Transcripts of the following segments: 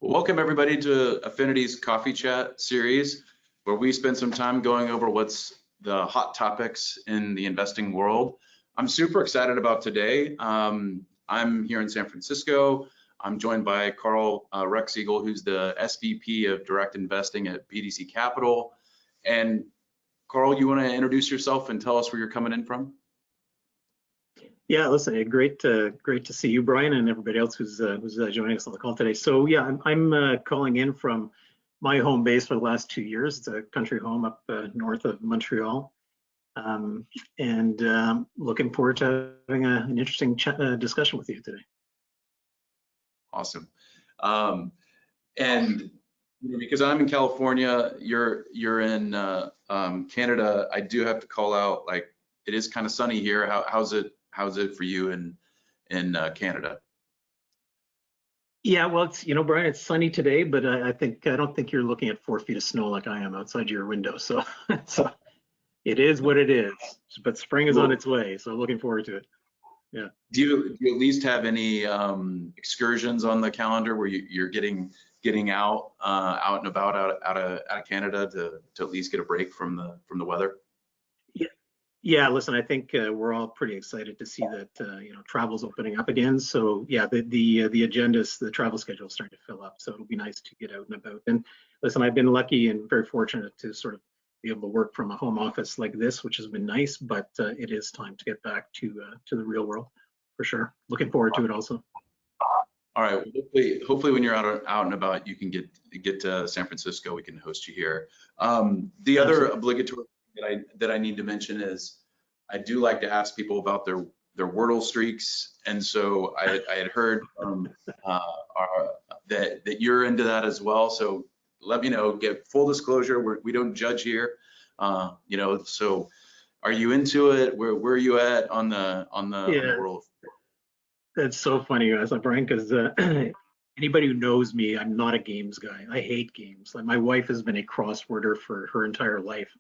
Welcome everybody to Affinity's Coffee Chat series, where we spend some time going over what's the hot topics in the investing world. I'm super excited about today. I'm here in San Francisco. I'm joined by Karl Reckziegel, who's the SVP of Direct Investing at BDC Capital. And Karl, you want to introduce yourself and tell us where you're coming in from? Yeah, listen, great to see you, Brian, and everybody else who's joining us on the call today. So yeah, I'm calling in from my home base for the last 2 years. It's a country home up north of Montreal, and looking forward to having an interesting discussion with you today. Awesome. And because I'm in California, you're in Canada, I do have to call out, like, it is kind of sunny here. How's it for you in Canada? Yeah, well, it's, Brian, it's sunny today, but I don't think you're looking at 4 feet of snow like I am outside your window. So, so it is what it is. But spring is on its way, so looking forward to it. Yeah. Do you at least have any excursions on the calendar where you're getting out and about out of Canada to at least get a break from the weather? Yeah, listen, I think we're all pretty excited to see that travel's opening up again. So yeah, the agendas, the travel schedule is starting to fill up. So it'll be nice to get out and about. And listen, I've been lucky and very fortunate to sort of be able to work from a home office like this, which has been nice. But it is time to get back to the real world for sure. Looking forward to it also. All right. Hopefully, when you're out and about, you can get to San Francisco. We can host you here. The other obligatory that I need to mention is I do like to ask people about their Wordle streaks, and so I had heard that you're into that as well. So let me know. Get full disclosure. We don't judge here. So are you into it? Where are you at on the Wordle? That's so funny you ask that, Brian, because anybody who knows me, I'm not a games guy. I hate games. Like, my wife has been a crossworder for her entire life.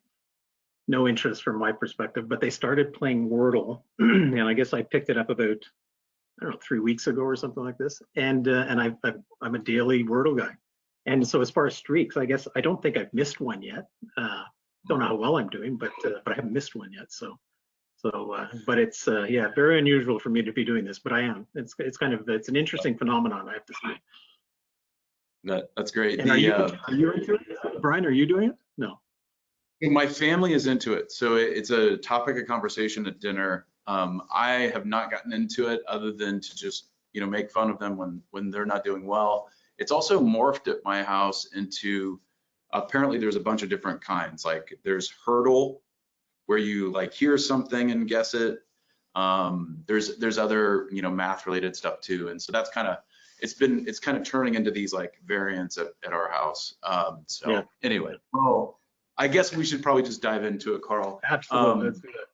No interest from my perspective, but they started playing Wordle, and I guess I picked it up about, I don't know, 3 weeks ago or something like this. And I'm a daily Wordle guy. And so as far as streaks, I guess I don't think I've missed one yet. Don't know how well I'm doing, but I haven't missed one yet. But it's yeah, very unusual for me to be doing this, but I am. It's an interesting phenomenon, I have to say. That's great. And are you into it, Brian? Are you doing it? No. My family is into it, so it's a topic of conversation at dinner. I have not gotten into it other than to just make fun of them when they're not doing well. It's also morphed at my house into, apparently there's a bunch of different kinds. Like, there's Hurdle, where you like hear something and guess it. There's other math related stuff too, and so that's it's kind of turning into these like variants at our house. Anyway, well, I guess we should probably just dive into it, Karl. Absolutely. Let's do that.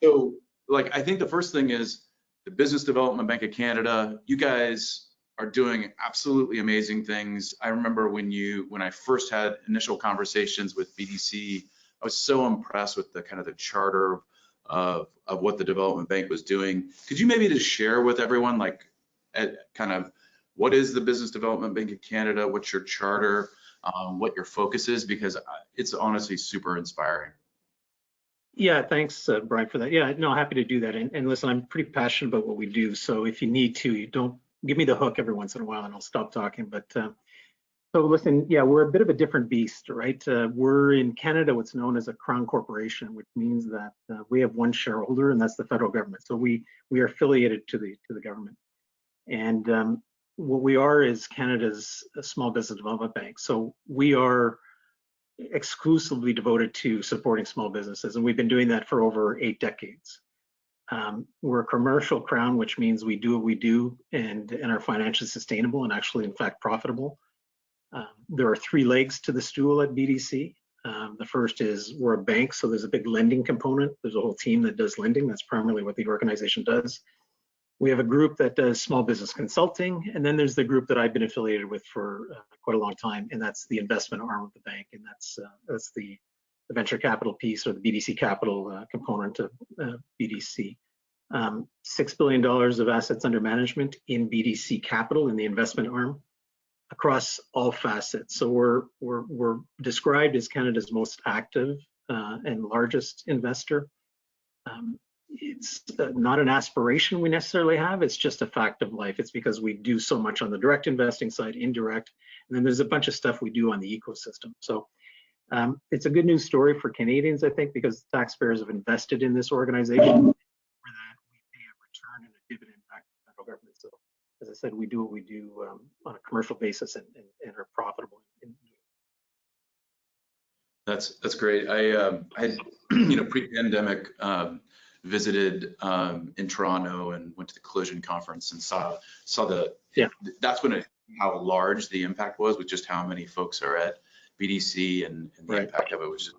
So, like, I think the first thing is the Business Development Bank of Canada. You guys are doing absolutely amazing things. I remember when I first had initial conversations with BDC, I was so impressed with the kind of the charter of what the development bank was doing. Could you maybe just share with everyone, like, kind of what is the Business Development Bank of Canada? What's your charter? What your focus is, because it's honestly super inspiring. Yeah, thanks, Brian, for that. Yeah, no, happy to do that. And listen, I'm pretty passionate about what we do. So if you need to, you don't give me the hook every once in a while and I'll stop talking. But so listen, yeah, we're a bit of a different beast, right? We're in Canada, what's known as a Crown Corporation, which means that we have one shareholder, and that's the federal government. So we are affiliated to the government. And what we are is Canada's small business development bank. So we are exclusively devoted to supporting small businesses, and we've been doing that for over 8 decades. We're a commercial crown, which means we do what we do and are financially sustainable and actually, in fact, profitable. There are 3 legs to the stool at BDC. The first is we're a bank, so there's a big lending component. There's a whole team that does lending. That's primarily what the organization does. We have a group that does small business consulting, and then there's the group that I've been affiliated with for quite a long time, and that's the investment arm of the bank, and that's the venture capital piece, or the BDC Capital component of BDC. $6 billion of assets under management in BDC Capital in the investment arm. across all facets. So we're described as Canada's most active and largest investor. It's not an aspiration we necessarily have, it's just a fact of life. It's because we do so much on the direct investing side, indirect, and then there's a bunch of stuff we do on the ecosystem. So it's a good news story for Canadians, I think, because taxpayers have invested in this organization. For that, we pay a return and a dividend back to the federal government. So as I said, we do what we do on a commercial basis and are profitable. That's great. I had, you know, pre-pandemic visited in Toronto and went to the collision conference and saw the, that's when how large the impact was with just how many folks are at BDC and the impact of it was just.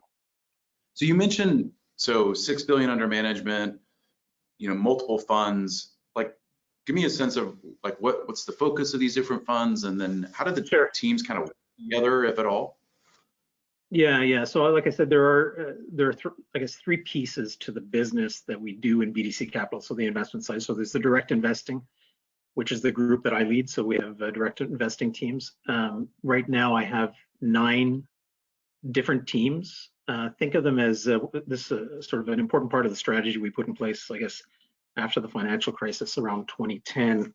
So you mentioned, so 6 billion under management, you know, multiple funds. Like, give me a sense of like what's the focus of these different funds, and then how did the teams kind of work together, if at all? Yeah. So like I said, there are I guess 3 pieces to the business that we do in BDC Capital. So the investment side. So there's the direct investing, which is the group that I lead. So we have direct investing teams. Right now I have 9 different teams. Think of them as this sort of an important part of the strategy we put in place, I guess, after the financial crisis around 2010,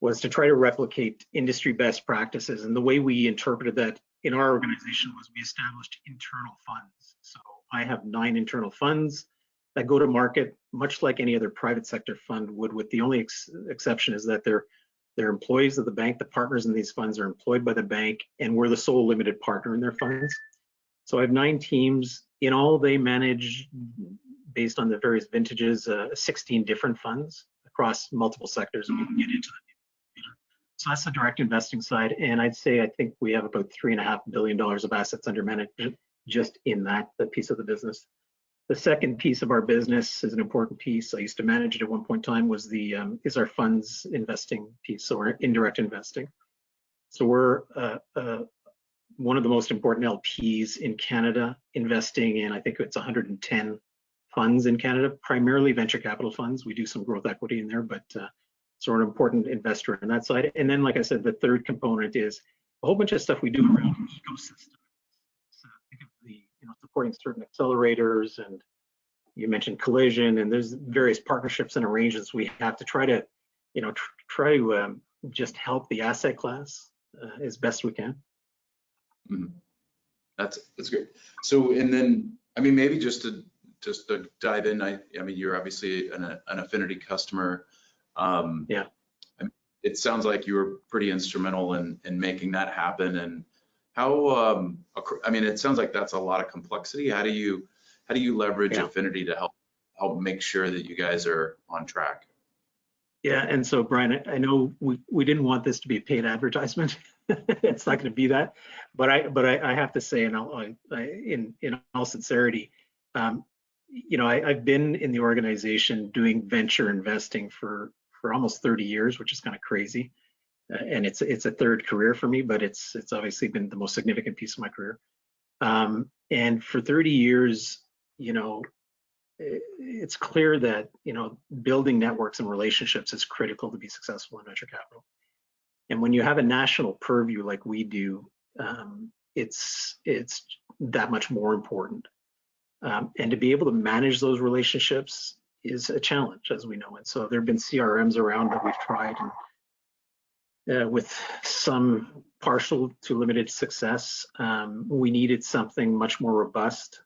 was to try to replicate industry best practices. And the way we interpreted that in our organization was we established internal funds. So I have 9 internal funds that go to market much like any other private sector fund would, with the only exception is that they're employees of the bank. The partners in these funds are employed by the bank, and we're the sole limited partner in their funds. So I have 9 teams. In all, they manage, based on the various vintages, 16 different funds across multiple sectors, and we can get into them. So that's the direct investing side, and I'd say I think we have about $3.5 billion of assets under management just in that piece of the business. The second piece of our business is an important piece. I used to manage it at one point in time. Was is our funds investing piece, so our indirect investing. So we're one of the most important LPs in Canada, investing in, I think it's 110 funds in Canada, primarily venture capital funds. We do some growth equity in there, but so we're an important investor on that side. And then, like I said, the third component is a whole bunch of stuff we do around ecosystem. So think of the, supporting certain accelerators, and you mentioned collision, and there's various partnerships and arrangements we have to try to, just help the asset class as best we can. Mm-hmm. That's great. So, and then, I mean, maybe just to dive in, I mean, you're obviously an affinity customer. It sounds like you were pretty instrumental in making that happen. And how, I mean, it sounds like that's a lot of complexity. How do you leverage affinity to help make sure that you guys are on track? Yeah, and so Brian, I know we didn't want this to be a paid advertisement. It's not going to be that, but I have to say, and in all sincerity, I've been in the organization doing venture investing for almost 30 years, which is kind of crazy. And it's a third career for me, but it's obviously been the most significant piece of my career. And for 30 years, it's clear that, building networks and relationships is critical to be successful in venture capital. And when you have a national purview like we do, it's that much more important. And to be able to manage those relationships is a challenge, as we know. And so there have been CRMs around that we've tried, and with some partial to limited success. We needed something much more robust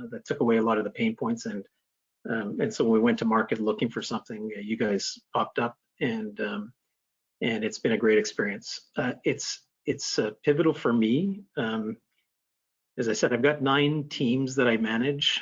that took away a lot of the pain points. And so we went to market looking for something. You guys popped up, and it's been a great experience. It's pivotal for me. As I said, I've got 9 teams that I manage.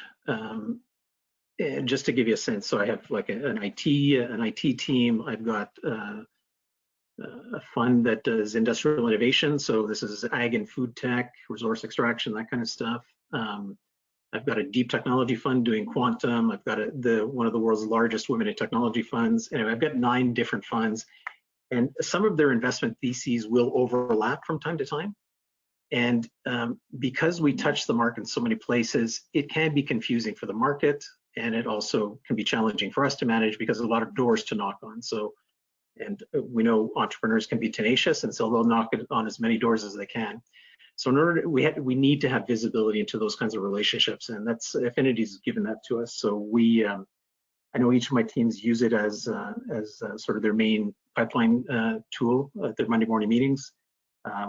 And just to give you a sense, so I have like an IT team. I've got a fund that does industrial innovation. So this is ag and food tech, resource extraction, that kind of stuff. I've got a deep technology fund doing quantum. I've got one of the world's largest women in technology funds. Anyway, I've got 9 different funds, and some of their investment theses will overlap from time to time. And because we touch the market in so many places, it can be confusing for the market, and it also can be challenging for us to manage because there's a lot of doors to knock on. So And we know entrepreneurs can be tenacious, and so they'll knock it on as many doors as they can. So in order to, we need to have visibility into those kinds of relationships, and that's Affinity's given that to us. So we, I know each of my teams use it as sort of their main pipeline tool at their Monday morning meetings.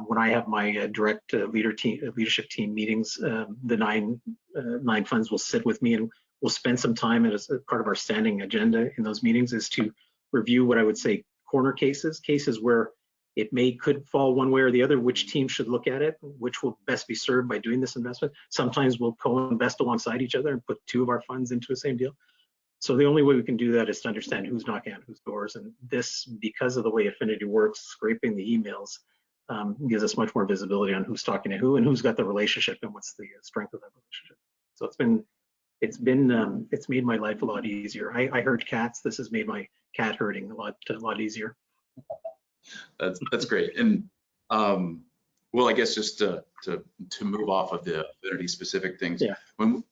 When I have my direct leadership team meetings, the nine funds will sit with me, and we'll spend some time as part of our standing agenda in those meetings is to review what I would say corner cases where it could fall one way or the other, which team should look at it, which will best be served by doing this investment. Sometimes we'll co-invest alongside each other and put two of our funds into the same deal. So the only way we can do that is to understand who's knocking on whose doors. And this, because of the way Affinity works, scraping the emails, gives us much more visibility on who's talking to who and who's got the relationship and what's the strength of that relationship. So it's made my life a lot easier. I herd cats. This has made my cat herding a lot easier. That's great. And well, I guess just to move off of the Affinity specific things. Yeah. When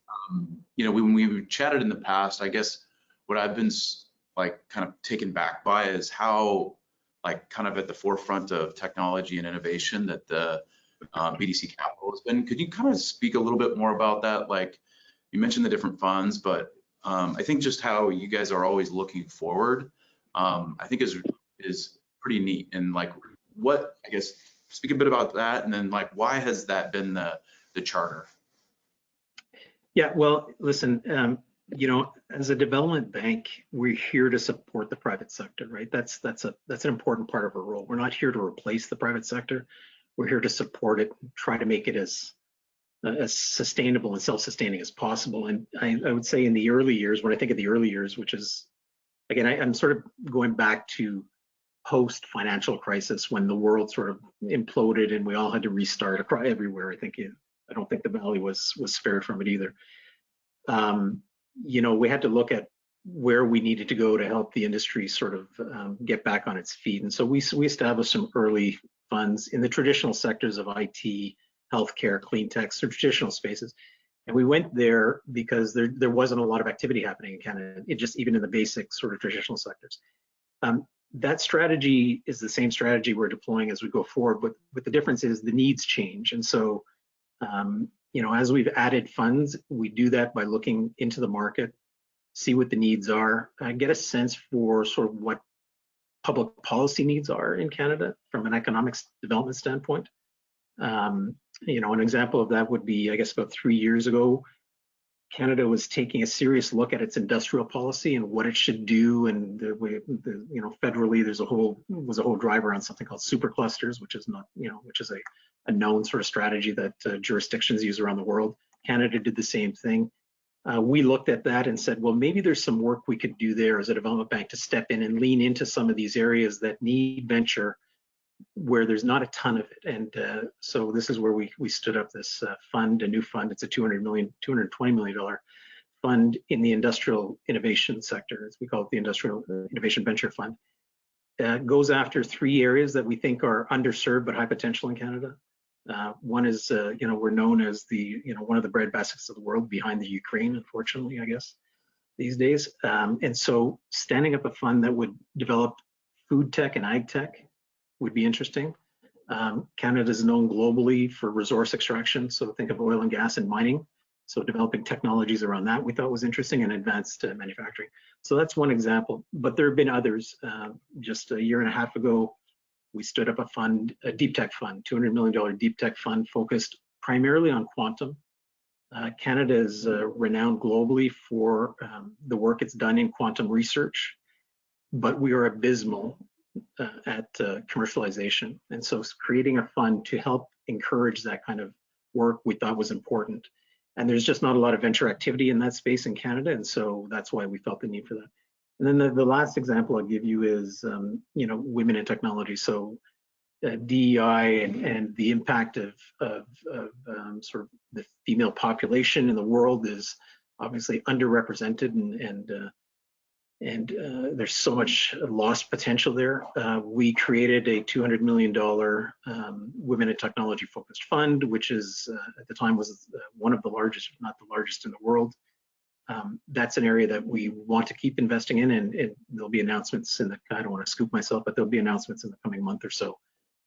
when we've chatted in the past, I guess what I've been like kind of taken back by is how like kind of at the forefront of technology and innovation that the BDC Capital has been. Could you kind of speak a little bit more about that? Like you mentioned the different funds, but I think just how you guys are always looking forward, I think is pretty neat. And like what, I guess, speak a bit about that, and then like why has that been the charter? Yeah, well, listen, as a development bank, we're here to support the private sector, right? That's an important part of our role. We're not here to replace the private sector. We're here to support it, try to make it as sustainable and self-sustaining as possible. And I would say in the early years, when I think of the early years, which is, again, I'm sort of going back to post-financial crisis when the world sort of imploded and we all had to restart everywhere. I don't think the Valley was spared from it either. We had to look at where we needed to go to help the industry sort of get back on its feet. And so we established some early funds in the traditional sectors of IT, healthcare, clean tech, so traditional spaces. And we went there because there wasn't a lot of activity happening in Canada, even in the basic sort of traditional sectors. That strategy is the same strategy we're deploying as we go forward, but the difference is the needs change. And so, as we've added funds, we do that by looking into the market, see what the needs are, get a sense for sort of what public policy needs are in Canada from an economic development standpoint. An example of that would be, I guess, about 3 years ago, Canada was taking a serious look at its industrial policy and what it should do, and federally was a whole driver on something called superclusters, which is a known sort of strategy that jurisdictions use around the world. Canada did the same thing. We looked at that and said, well, maybe there's some work we could do there as a development bank to step in and lean into some of these areas that need venture where there's not a ton of it. And so this is where we stood up this fund, a new fund. It's a $220 million fund in the industrial innovation sector, as we call it, the Industrial Innovation Venture Fund. Goes after 3 areas that we think are underserved but high potential in Canada. One is, we're known as one of the breadbaskets of the world behind the Ukraine, unfortunately, I guess, these days. And so standing up a fund that would develop food tech and ag tech would be interesting. Canada is known globally for resource extraction, so think of oil and gas and mining. So developing technologies around that we thought was interesting, and advanced manufacturing. So that's one example, but there have been others. Just a year and a half ago, we stood up a fund, a deep tech fund, $200 million deep tech fund focused primarily on quantum. Canada is renowned globally for the work it's done in quantum research, but we are abysmal at commercialization. And so creating a fund to help encourage that kind of work we thought was important. And there's just not a lot of venture activity in that space in Canada, and so that's why we felt the need for that. And then the last example I'll give you is, women in technology. So DEI and the impact of sort of the female population in the world is obviously underrepresented, and there's so much lost potential there. We created a $200 million women in technology focused fund, which is at the time was one of the largest, if not the largest in the world. that's an area that we want to keep investing in, and there'll be announcements in the, I don't want to scoop myself, but there'll be announcements in the coming month or so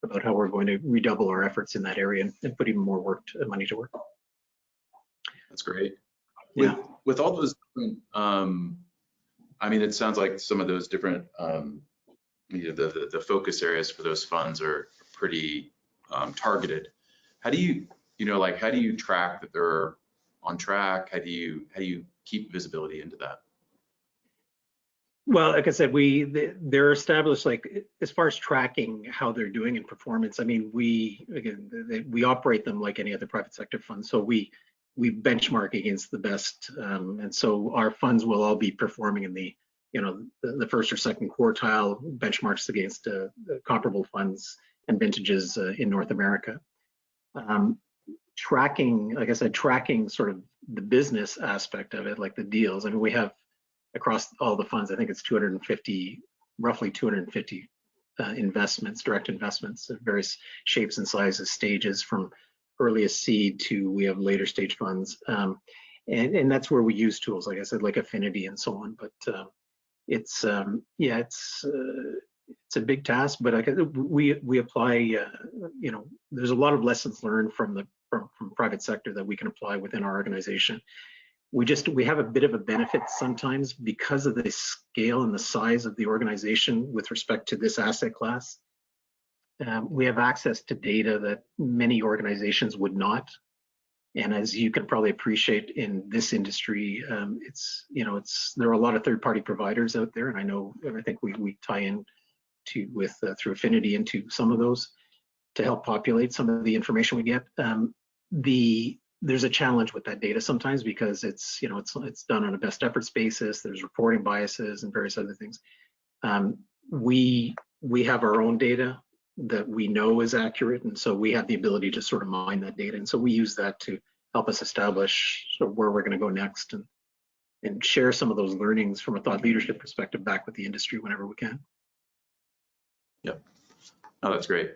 about how we're going to redouble our efforts in that area and put even more money to work. That's great. Yeah. With all those, I mean, it sounds like some of those different, the focus areas for those funds are pretty targeted. How do you, how do you track that they're on track? How do you keep visibility into that? Well, like I said, they're established, like as far as tracking how they're doing in performance. I mean, we operate them like any other private sector fund. So we benchmark against the best, and so our funds will all be performing in the the first or second quartile, benchmarks against comparable funds and vintages in North America. Tracking, like I said, tracking sort of the business aspect of it, like the deals. I mean, we have across all the funds, I think it's roughly 250 investments, direct investments of various shapes and sizes, stages, from earliest seed to we have later stage funds. And that's where we use tools, like I said, like Affinity and so on. But it's a big task, but we apply, there's a lot of lessons learned from private sector that we can apply within our organization. We have a bit of a benefit sometimes because of the scale and the size of the organization with respect to this asset class. We have access to data that many organizations would not. And as you can probably appreciate in this industry, there are a lot of third-party providers out there, and I think we tie in through Affinity into some of those to help populate some of the information we get. There's a challenge with that data sometimes because it's done on a best efforts basis. There's reporting biases and various other things. We have our own data that we know is accurate, and so we have the ability to sort of mine that data, and so we use that to help us establish sort of where we're going to go next and share some of those learnings from a thought leadership perspective back with the industry whenever we can. Yep. Oh, that's great.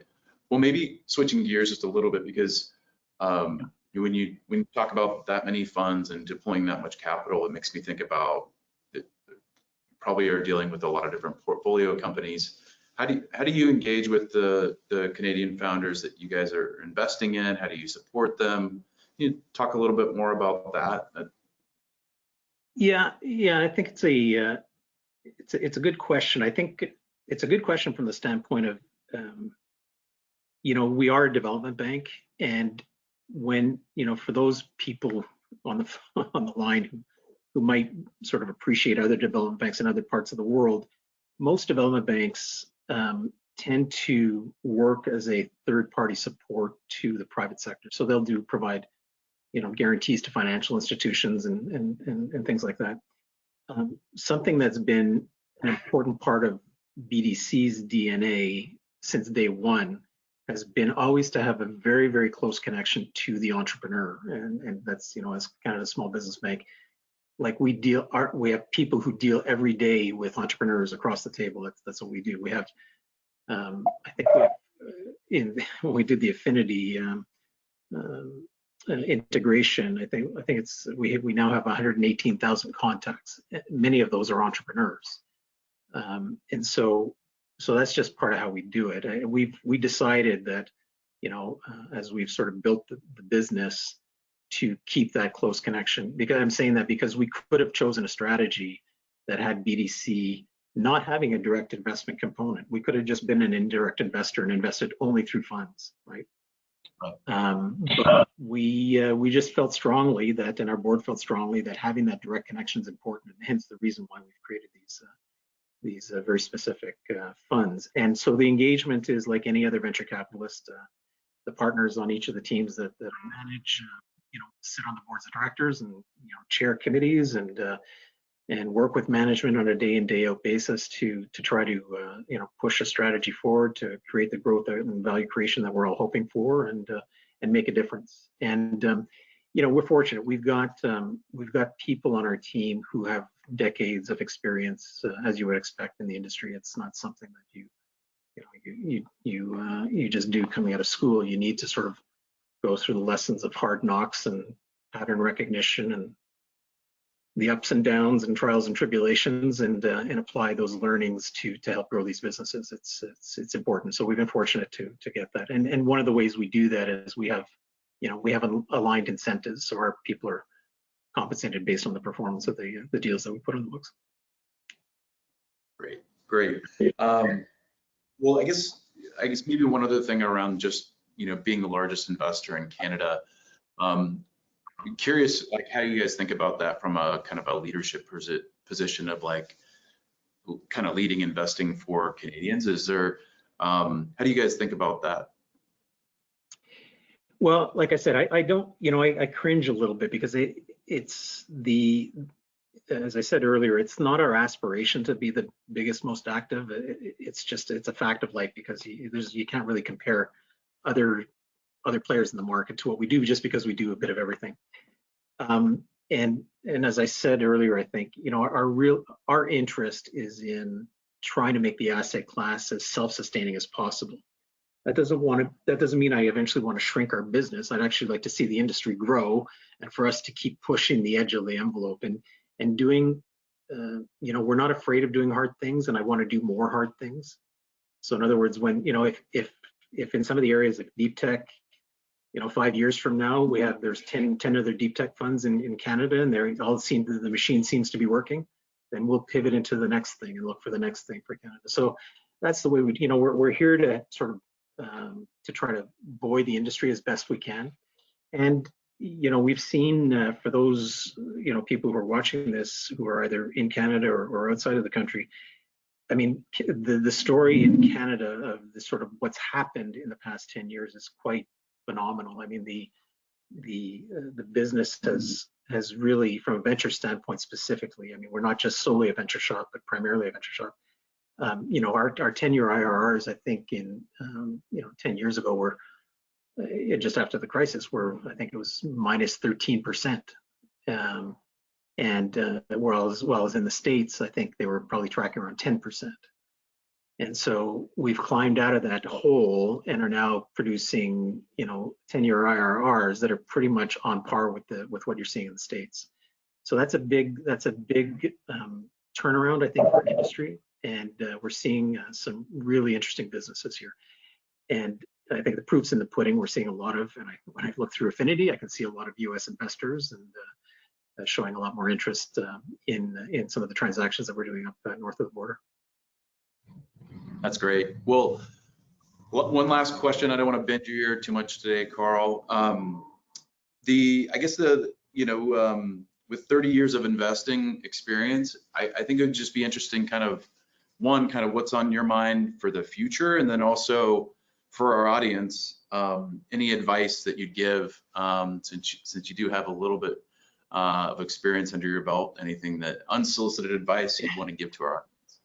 Well, maybe switching gears just a little bit, because when you talk about that many funds and deploying that much capital, it makes me think about probably are dealing with a lot of different portfolio companies. How do you engage with the Canadian founders that you guys are investing in? How do you support them? Can you talk a little bit more about that? Yeah, I think it's a good question. I think it's a good question from the standpoint of we are a development bank, and when for those people on the line who might sort of appreciate other development banks in other parts of the world, most development banks tend to work as a third-party support to the private sector. So they'll provide guarantees to financial institutions and things like that. Something that's been an important part of BDC's DNA since day one has been always to have a very, very close connection to the entrepreneur, and that's as kind of a small business bank. Like we have people who deal every day with entrepreneurs across the table. That's what we do. We have, I think, when we did the Affinity integration, I think we now have 118,000 contacts. Many of those are entrepreneurs, and so that's just part of how we do it. We decided that as we've sort of built the business, to keep that close connection. Because I'm saying that because we could have chosen a strategy that had BDC not having a direct investment component. We could have just been an indirect investor and invested only through funds, right? But we just felt strongly that, and our board felt strongly that having that direct connection is important, and hence the reason why we've created these very specific funds. And so the engagement is like any other venture capitalist. The partners on each of the teams that manage sit on the boards of directors and chair committees and work with management on a day in, day out basis to try to push a strategy forward to create the growth and value creation that we're all hoping for and make a difference. And we're fortunate. We've got people on our team who have decades of experience, as you would expect in the industry. It's not something that you just do coming out of school. You need to sort of go through the lessons of hard knocks and pattern recognition the ups and downs and trials and tribulations, and apply those learnings to help grow these businesses. It's important. So we've been fortunate to get that. And one of the ways we do that is we have aligned incentives, so our people are compensated based on the performance of the deals that we put on the books. Great. Well, I guess maybe one other thing around just being the largest investor in Canada. I'm curious, like, how you guys think about that from a kind of a leadership position of like kind of leading investing for Canadians. Is there, how do you guys think about that? Well, like I said, I don't, I cringe a little bit because as I said earlier, it's not our aspiration to be the biggest, most active. It's a fact of life, because you can't really compare other players in the market to what we do, just because we do a bit of everything. And as I said earlier, I think our interest is in trying to make the asset class as self-sustaining as possible. That doesn't mean I eventually want to shrink our business. I'd actually like to see the industry grow, and for us to keep pushing the edge of the envelope and doing, we're not afraid of doing hard things, and I want to do more hard things. So in other words, when, if in some of the areas of deep tech, 5 years from now, there's 10 other deep tech funds in Canada, and the machine seems to be working, then we'll pivot into the next thing and look for the next thing for Canada. So that's the way we're here to sort of, to try to buoy the industry as best we can. And we've seen, for those people who are watching this who are either in Canada or outside of the country, I mean, the story in Canada of the sort of what's happened in the past 10 years is quite phenomenal. I mean, the business has really, from a venture standpoint specifically, I mean, we're not just solely a venture shop, but primarily a venture shop. Our 10-year IRRs, I think, in 10 years ago were just after the crisis, I think it was minus 13%. Whereas in the States, I think they were probably tracking around 10%. And so we've climbed out of that hole and are now producing, 10-year IRRs that are pretty much on par with what you're seeing in the States. So that's a big turnaround, I think, for an industry. And we're seeing some really interesting businesses here. And I think the proof's in the pudding. We're seeing a lot of, and when I look through Affinity, I can see a lot of US investors and showing a lot more interest in some of the transactions that we're doing up north of the border. That's great. Well, one last question. I don't want to bend your ear too much today, Karl. With 30 years of investing experience, I think it would just be interesting, kind of what's on your mind for the future, and then also for our audience, any advice that you'd give, since you do have a little bit of experience under your belt, anything that unsolicited advice you'd want to give to our audience?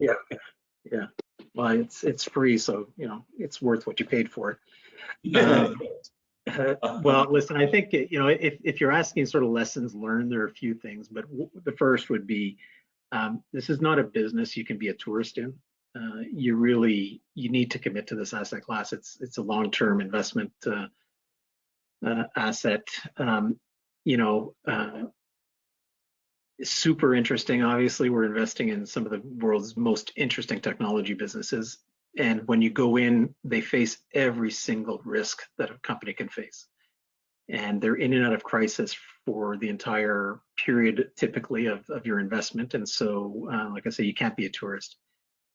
Yeah. Well, it's free, so it's worth what you paid for it. Well, listen, I think if you're asking sort of lessons learned, there are a few things, but the first would be, this is not a business you can be a tourist in. You need to commit to this asset class. It's a long-term investment asset. Super interesting. Obviously, we're investing in some of the world's most interesting technology businesses. And when you go in, they face every single risk that a company can face. And they're in and out of crisis for the entire period, typically, of your investment. And so, like I say, you can't be a tourist.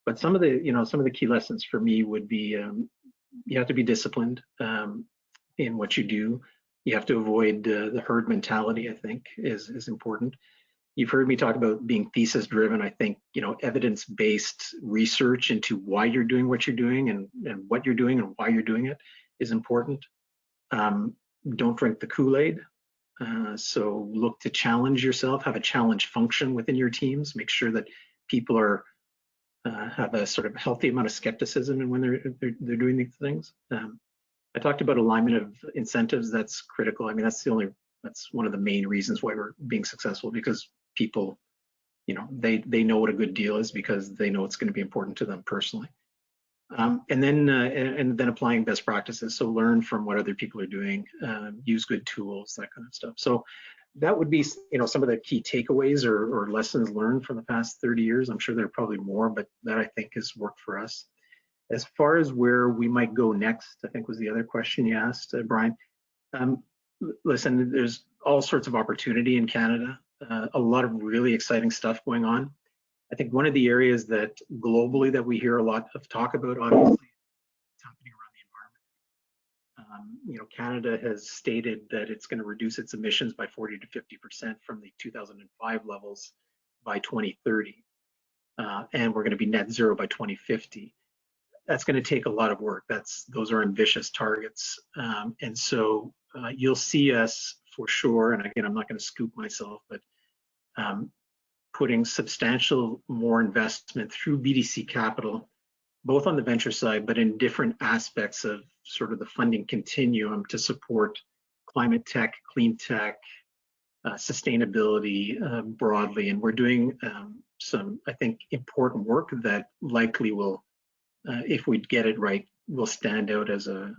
But some of the key lessons for me would be, you have to be disciplined in what you do. You have to avoid the herd mentality, I think, is important. You've heard me talk about being thesis-driven. I think, evidence-based research into why you're doing what you're doing and what you're doing and why you're doing it is important. Don't drink the Kool-Aid. So look to challenge yourself, have a challenge function within your teams, make sure that people have a sort of healthy amount of skepticism and when they're doing these things. I talked about alignment of incentives. That's critical. I mean, that's one of the main reasons why we're being successful, because people, they know what a good deal is because they know it's going to be important to them personally. And then applying best practices. So learn from what other people are doing, use good tools, that kind of stuff. So that would be, some of the key takeaways or lessons learned from the past 30 years. I'm sure there are probably more, but that I think has worked for us. As far as where we might go next, I think was the other question you asked, Brian. Listen, there's all sorts of opportunity in Canada, a lot of really exciting stuff going on. I think one of the areas that globally that we hear a lot of talk about, obviously, is happening around the environment. Canada has stated that it's going to reduce its emissions by 40 to 50% from the 2005 levels by 2030, and we're going to be net zero by 2050. That's going to take a lot of work. Those are ambitious targets, and so you'll see us for sure. And again, I'm not going to scoop myself, but putting substantial more investment through BDC Capital, both on the venture side, but in different aspects of sort of the funding continuum to support climate tech, clean tech, sustainability broadly. And we're doing some, I think, important work that likely will, if we get it right, will stand out as a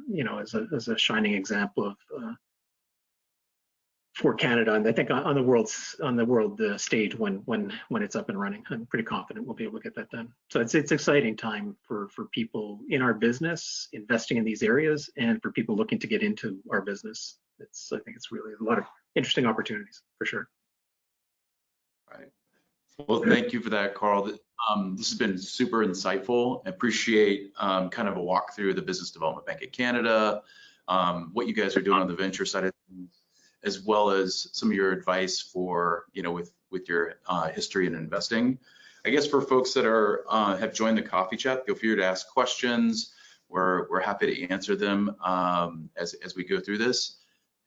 shining example of for Canada, and I think on the world stage when it's up and running. I'm pretty confident we'll be able to get that done. So it's exciting time for people in our business investing in these areas, and for people looking to get into our business. I think it's really a lot of interesting opportunities for sure. Right. Well, thank you for that, Karl. This has been super insightful. I appreciate kind of a walkthrough of the Business Development Bank of Canada, what you guys are doing on the venture side of things, as well as some of your advice for, with your history in investing. I guess for folks that have joined the coffee chat, feel free to ask questions. We're happy to answer them as we go through this.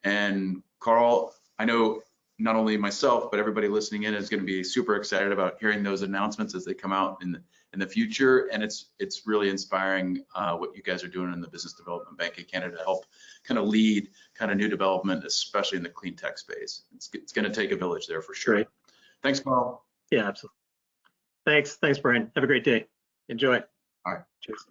And Karl, I know not only myself, but everybody listening in is going to be super excited about hearing those announcements as they come out in the future. And it's really inspiring what you guys are doing in the Business Development Bank of Canada to help kind of lead kind of new development, especially in the clean tech space. It's going to take a village there for sure. Great. Thanks, Karl. Yeah, absolutely. Thanks, Brian. Have a great day. Enjoy. All right. Cheers.